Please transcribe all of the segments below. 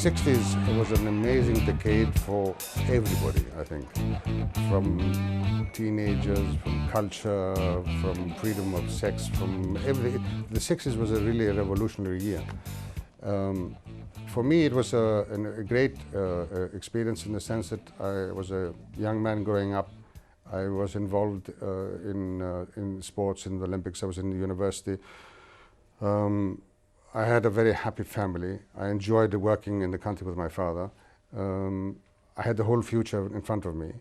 60s was an amazing decade for everybody, I think. From teenagers, from culture, from freedom of sex, from everything. The 60s was really a revolutionary year. For me, it was a great experience in the sense that I was a young man growing up. I was involved in sports, in the Olympics. I was in the university. I had a very happy family. I enjoyed working in the country with my father. I had the whole future in front of me.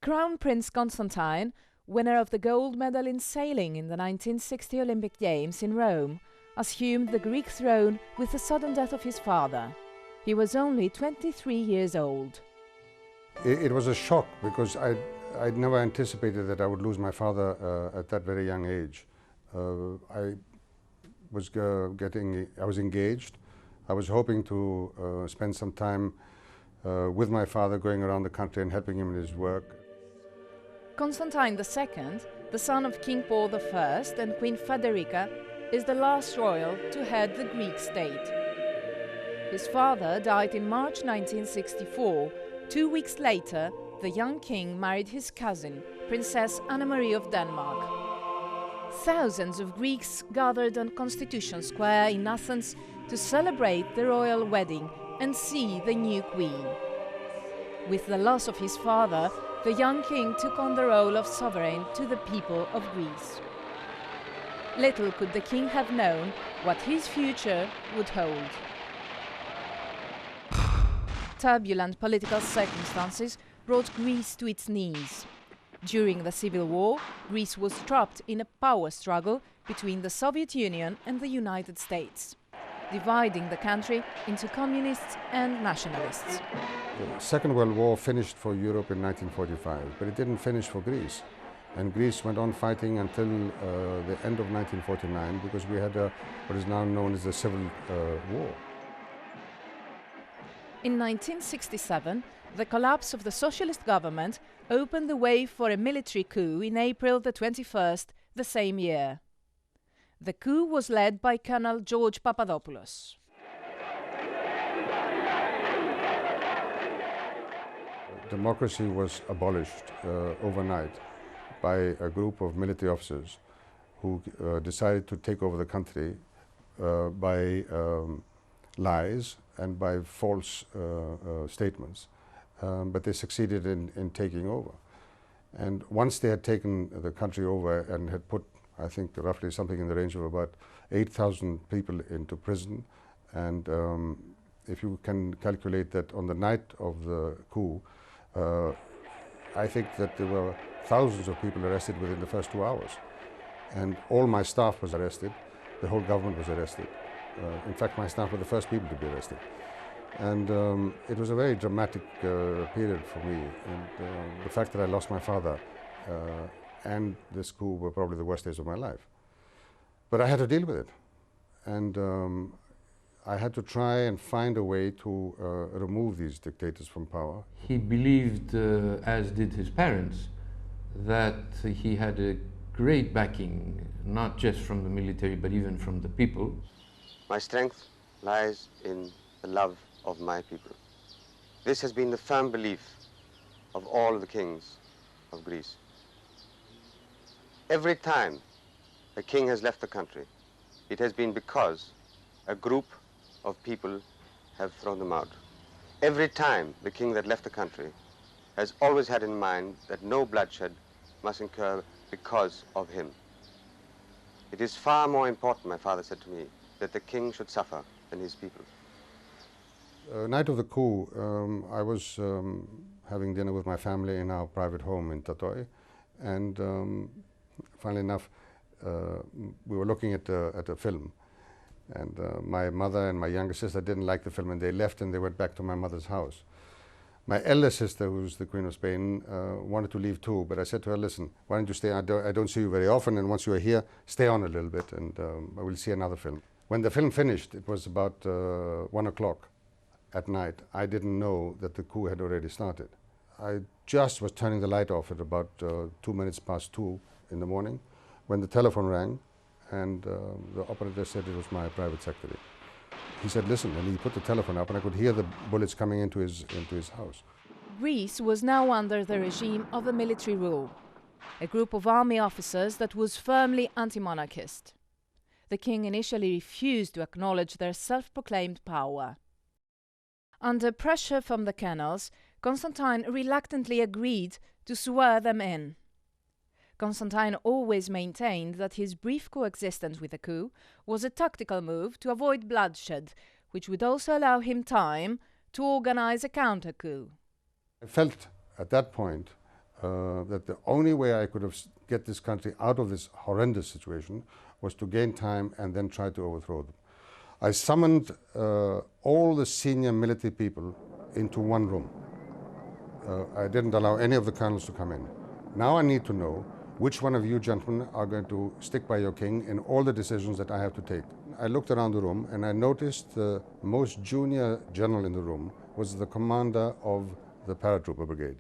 Crown Prince Constantine, winner of the gold medal in sailing in the 1960 Olympic Games in Rome, assumed the Greek throne with the sudden death of his father. He was only 23 years old. It was a shock because I'd never anticipated that I would lose my father at that very young age. I was engaged. I was hoping to spend some time with my father, going around the country and helping him in his work. Constantine II, the son of King Paul I and Queen Federica, is the last royal to head the Greek state. His father died in March 1964. 2 weeks later, the young king married his cousin, Princess Anne-Marie of Denmark. Thousands of Greeks gathered on Constitution Square in Athens to celebrate the royal wedding and see the new queen. With the loss of his father, the young king took on the role of sovereign to the people of Greece. Little could the king have known what his future would hold. Turbulent political circumstances brought Greece to its knees. During the Civil War, Greece was trapped in a power struggle between the Soviet Union and the United States, dividing the country into communists and nationalists. The Second World War finished for Europe in 1945, but it didn't finish for Greece. And Greece went on fighting until the end of 1949 because we had what is now known as the Civil War. In 1967, the collapse of the socialist government opened the way for a military coup in April the 21st the same year. The coup was led by Colonel George Papadopoulos. Democracy was abolished overnight by a group of military officers who decided to take over the country by lies and by false statements. But they succeeded in taking over. And once they had taken the country over and had put, I think, roughly something in the range of about 8,000 people into prison, and if you can calculate that on the night of the coup, I think that there were thousands of people arrested within the first 2 hours. And all my staff was arrested, the whole government was arrested. In fact, my staff were the first people to be arrested. And it was a very dramatic period for me. And the fact that I lost my father and this coup were probably the worst days of my life. But I had to deal with it. And I had to try and find a way to remove these dictators from power. He believed, as did his parents, that he had a great backing, not just from the military, but even from the people. My strength lies in the love of my people. This has been the firm belief of all the kings of Greece. Every time a king has left the country, it has been because a group of people have thrown them out. Every time the king that left the country has always had in mind that no bloodshed must incur because of him. It is far more important, my father said to me, that the king should suffer than his people. Night of the coup, I was having dinner with my family in our private home in Tatoi, and funnily enough, we were looking at a film, and my mother and my younger sister didn't like the film, and they left and they went back to my mother's house. My elder sister, who's the Queen of Spain, wanted to leave too, but I said to her, listen, why don't you stay? I don't see you very often, and once you are here, stay on a little bit, and I will see another film. When the film finished, it was about 1 o'clock at night. I didn't know that the coup had already started. I just was turning the light off at about 2 minutes past 2 in the morning when the telephone rang, and the operator said it was my private secretary. he said, listen, and he put the telephone up, and I could hear the bullets coming into his house. Greece was now under the regime of a military rule, a group of army officers that was firmly anti-monarchist. The king initially refused to acknowledge their self-proclaimed power. Under pressure from the colonels, Constantine reluctantly agreed to swear them in. Constantine always maintained that his brief coexistence with the coup was a tactical move to avoid bloodshed, which would also allow him time to organize a counter-coup. I felt at that point that the only way I could get this country out of this horrendous situation was to gain time and then try to overthrow them. I summoned all the senior military people into one room. I didn't allow any of the colonels to come in. Now I need to know which one of you gentlemen are going to stick by your king in all the decisions that I have to take. I looked around the room and I noticed the most junior general in the room was the commander of the paratrooper brigade.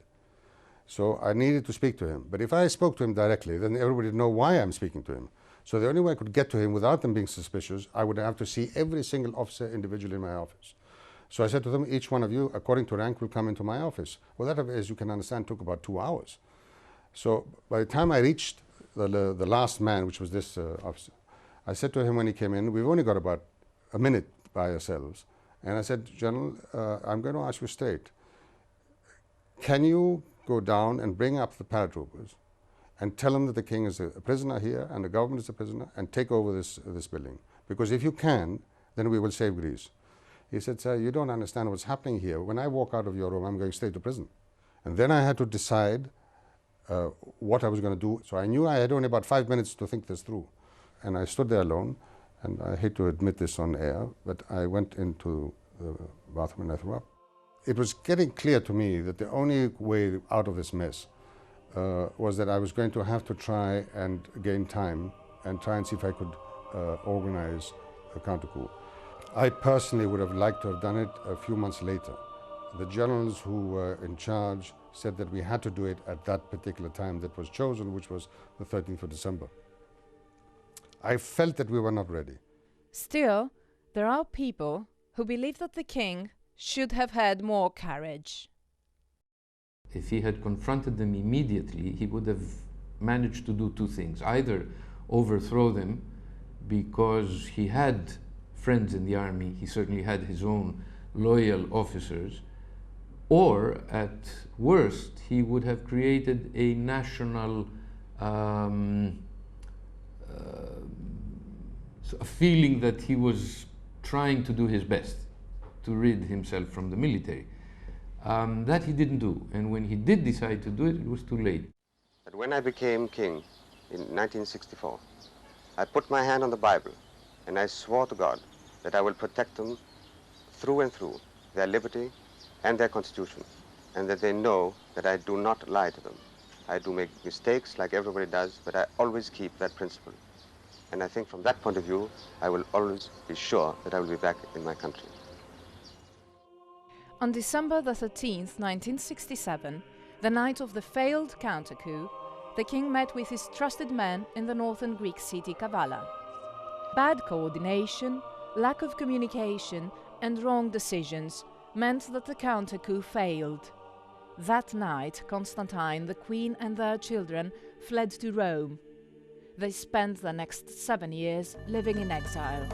So I needed to speak to him. But if I spoke to him directly, then everybody would know why I'm speaking to him. So the only way I could get to him without them being suspicious, I would have to see every single officer individually in my office. So I said to them, each one of you, according to rank, will come into my office. Well, that, as you can understand, took about 2 hours. So by the time I reached the last man, which was this officer, I said to him when he came in, we've only got about a minute by ourselves. And I said, General, I'm going to ask you straight. Can you go down and bring up the paratroopers and tell them that the king is a prisoner here and the government is a prisoner and take over this building? Because if you can, then we will save Greece. He said, sir, you don't understand what's happening here. When I walk out of your room, I'm going straight to prison. And then I had to decide what I was going to do. So I knew I had only about 5 minutes to think this through. And I stood there alone, and I hate to admit this on air, but I went into the bathroom and I threw up. It was getting clear to me that the only way out of this mess was that I was going to have to try and gain time and try and see if I could organize a counter-coup. I personally would have liked to have done it a few months later. The generals who were in charge said that we had to do it at that particular time that was chosen, which was the 13th of December. I felt that we were not ready. Still, there are people who believe that the king should have had more courage. If he had confronted them immediately, he would have managed to do 2 things. Either overthrow them because he had friends in the army, he certainly had his own loyal officers, or at worst, he would have created a national a feeling that he was trying to do his best to rid himself from the military. That he didn't do, and when he did decide to do it, it was too late. But when I became king in 1964, I put my hand on the Bible and I swore to God that I will protect them through and through, their liberty and their constitution, and that they know that I do not lie to them. I do make mistakes like everybody does, but I always keep that principle. And I think from that point of view, I will always be sure that I will be back in my country. On December the 13th, 1967, the night of the failed counter-coup, the king met with his trusted men in the northern Greek city Kavala. Bad coordination, lack of communication, and wrong decisions meant that the counter-coup failed. That night, Constantine, the queen, and their children fled to Rome. They spent the next 7 years living in exile.